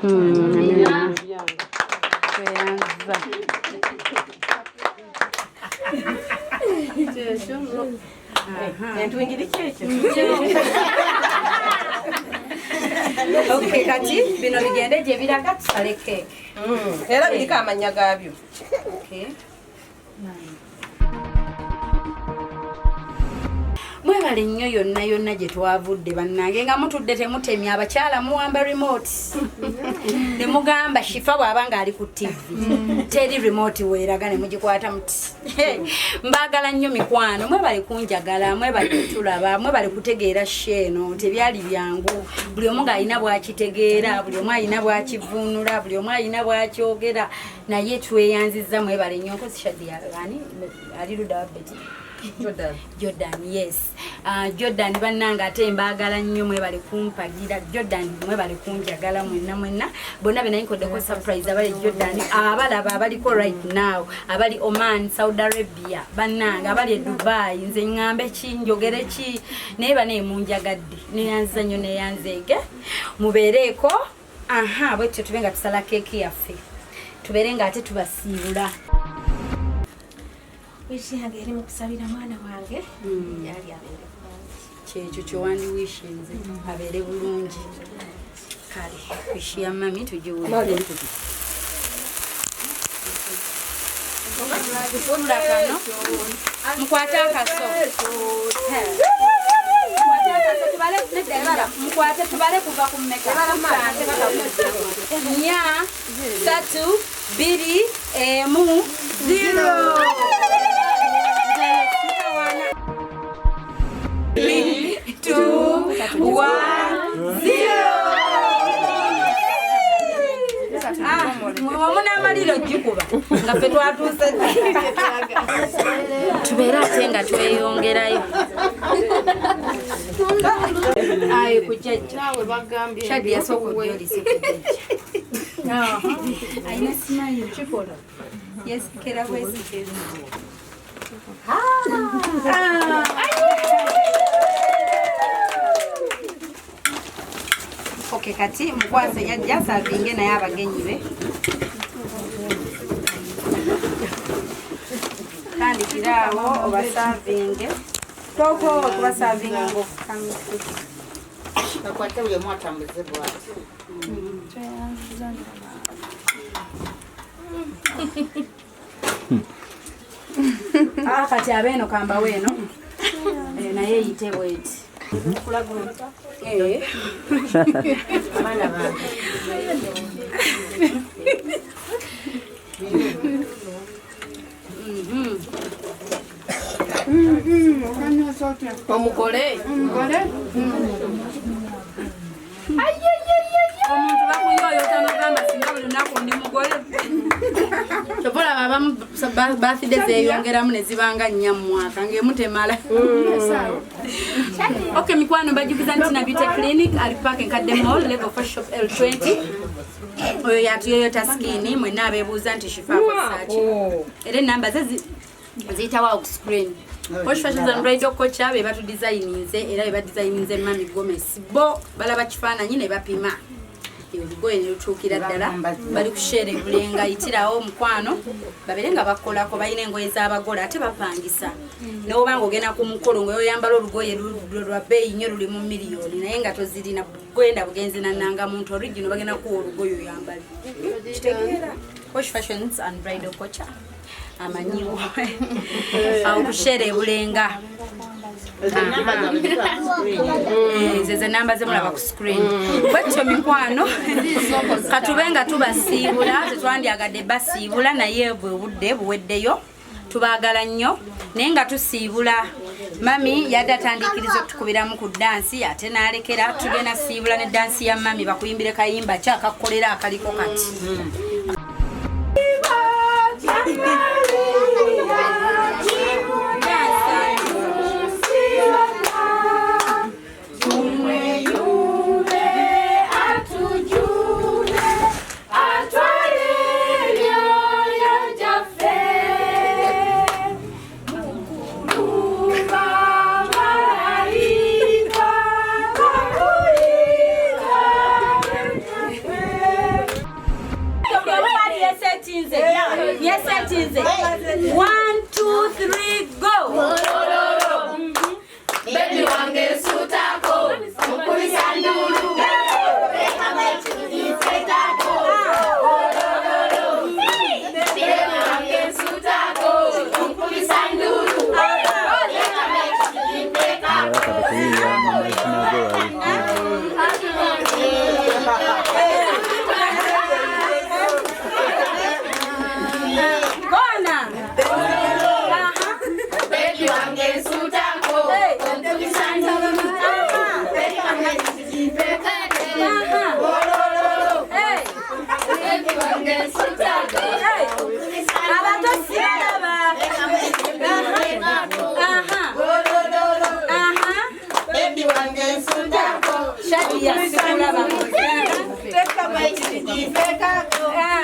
Speaker 1: Okay, kati bino bigende gye biraga tusale keeke
Speaker 2: era biriko amanya gaabyo.
Speaker 1: mwebale nnyo yonna gye twavudde bannange nga mutudde temutemya abakyala muwamba remote ne mugamba Shifa bw'abanga ali ku TV teri remote weeraga ne mugikwata muti mbagala nnyo mikwano mwebale kunjagala mwebale tulaba mwebale kutegeera sheeno tebyali byangu buli omu ng'alina bwakitegeera buli omu alina bwakivuunula buli omu alina bwakyogera naye tweyanzizza mwebale nnyo nkozi Shadi ani ali luda wa Betty Jordan, yes. Jordan bannanga ate mbagala nnyo mwebale kumpagira Jordan mwebale kunjagala mwenna bonna benayinkoddeko surprise abali Jordan abalaba abaliko right now abali Oman, Saudi Arabia bannanga abali Dubai nze ngambe ki njogere ki naye bane munjagadde neyanza nnyo neyanzeege mubeereko bwetyo tubenga tusala keeki yaffe tubeere nga ate tubasiibula
Speaker 7: wishi yange eri mukusabira mwana wange yali abeere
Speaker 1: kyekyo kyewandiwishinze abeere bulungi kale wishi ya mami tugiwulire kano mukwate akaso mukwate tubale kuva ku mmeka 4 3 2 1 0 3 2 1 0 mwana maliro jikuba nga fe twatuuse tubeera ate nga tweyongerayo ayi kujjajja nawe bagambye Shadi yasooka okuyolisa kujjajja ayina simanyi kikola yesikera bwesikera Okay, kati mukwase yajja savinge naye abagenyi be tandikiraawo obasavinge toko okubasavinga ngaofukamisi
Speaker 5: bakwate buli omu atambuze bwati
Speaker 1: kati abeeno kamba weeno naye eyite bweti abaana bange
Speaker 2: omugole
Speaker 1: omuntu bakuyoyota nogamba singa buli lunaku ndi mugole topola babamu birthday zeyongeramu ne zibanga nnya mu mwaka ng'emu temala okay mikwano bajuguza nti na Beauty Clinic ali park Nkadde Mall level 4 shop L20 oyo yatuyoyota skini mwenna abeebuuza nti Shifa akosaaki era enamba ze ziyitawo ku screen Posh Fashions and Bridal Culture be batu designinze era be badesigninze Mami Gomez bo balaba kifaananyi ne bapima olugoye ne lutuukira ddala bali kushare bulenga yitirawo omukwano babere nga bakolako balina engoye z'abagole ate bapangisa n'obanga ogenda ku mukolo ng'oyambala olugoye lwa bbeeyi nnyo luli mu miliyoni naye nga tozirina gwenda bugenzi nannanga muntu original bagenda kuwa olugoye oyambale kitegeera Posh Fashions and Bridal Culture amanyiwo akushare bulenga zeze namba zemulaba ku screen bwekyo mikwano katubenga tubasiibula tetwandyagadde basiibula naye bwe budde buweddeyo tubaagala nnyo naye nga tusiibula
Speaker 10: mami yadda tandikiriza tukubiramu ku dansi ate nalekera tugenda siibula ne dansi ya mami bakuyimbire kayimba kyakakolera akaliko kati
Speaker 1: Yes, it is. 1, 2, 3, go.
Speaker 11: Baby wange sutako, mkulisa ndulu. Weka wetu nifetako. Baby wange sutako, mkulisa ndulu. Weka wetu nifetako.
Speaker 1: Yes,